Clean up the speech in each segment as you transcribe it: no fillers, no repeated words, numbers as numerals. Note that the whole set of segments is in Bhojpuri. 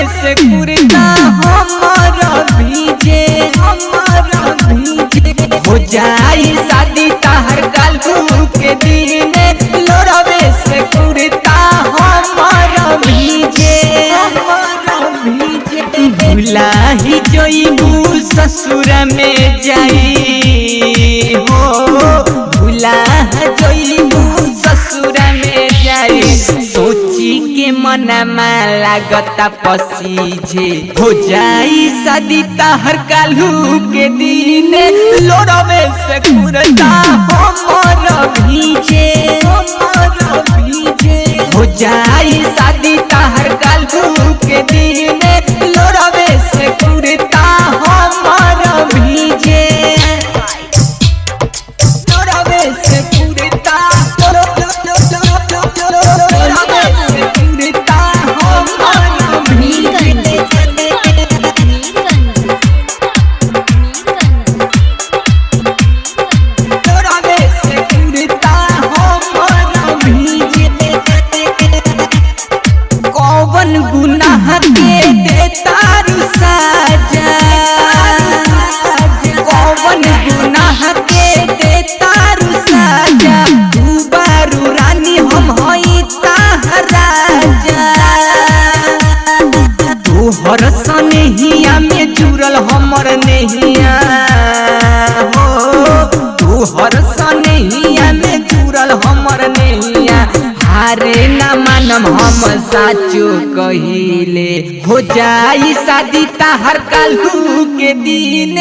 से कुर्ता हमारा भीजे हो जाई शादी ताहर कालू के दिन लोरवे से कुर्ता हमारा भीजे भुला ही जोईबू ससुर में जाई हो भुला जोईबू ससुर में जाई सोची के मनमा लागता पसीजे हो जाई शादी ताहर कालू के दिन लोरवे से कुर्ता हमारा भीजे हो जाई शादी ताहर कालू के दिन लोरवे से कुर्ता हमारा भीजे लोरवे से कुर्ता गुनाह के देतारू साजा कौन गुनाह के देतारू साजा तू बारू रानी हम हई ताहर राजा तोहर सनेहिया में जुड़ल हमर नेहिया हो तोहर सनेहिया में जुड़ल हमर नेहिया हारे ना मानम हम साचो कहिले हो जाई शादी ताहर कालू के दिन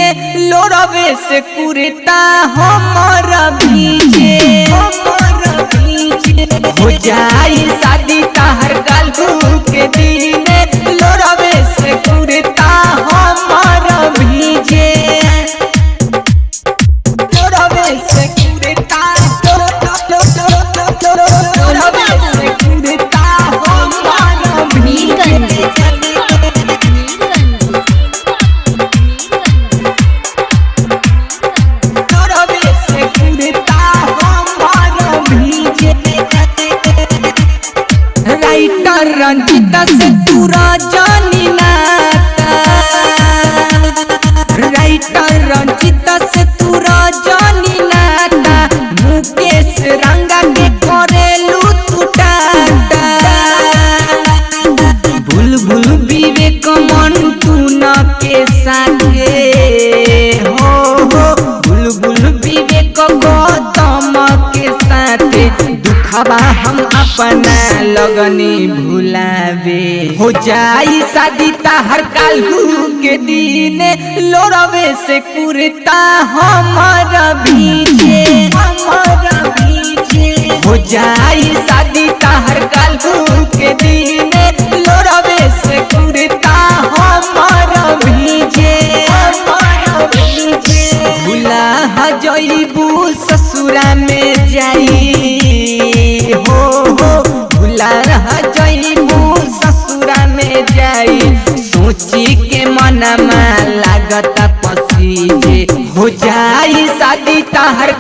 लोरवे से कुर्ता हमारा भीजे हो जाई शादी ताहर कालू के दिन लोरवे से कुर्ता हमारा भीजे लोरवे से कुर्ता राइटर रंजिता से पूरा जानी नाता राइटर रंजिता से पूरा जानी नाता मुकेश रंगा के करेलू टूटाता बुलबुल विवेक मन तूना के साथे हो बुलबुल विवेक गौतम के साथे दुखबा हम अपना लगनी भुलावे हो जाई शादी ताहर कालू के दिन लोरवे से कुर्ता हमारा भीजे हो जाई शादी ताहर कालू के दिन लोरवे से कुर्ता हमारा भीजे भुला जोईबू ससुरा में जाई हो भुला जोईबू ससुरा में जाई सोची के मनमा लागता पसीजे हो जाई शादी ताहर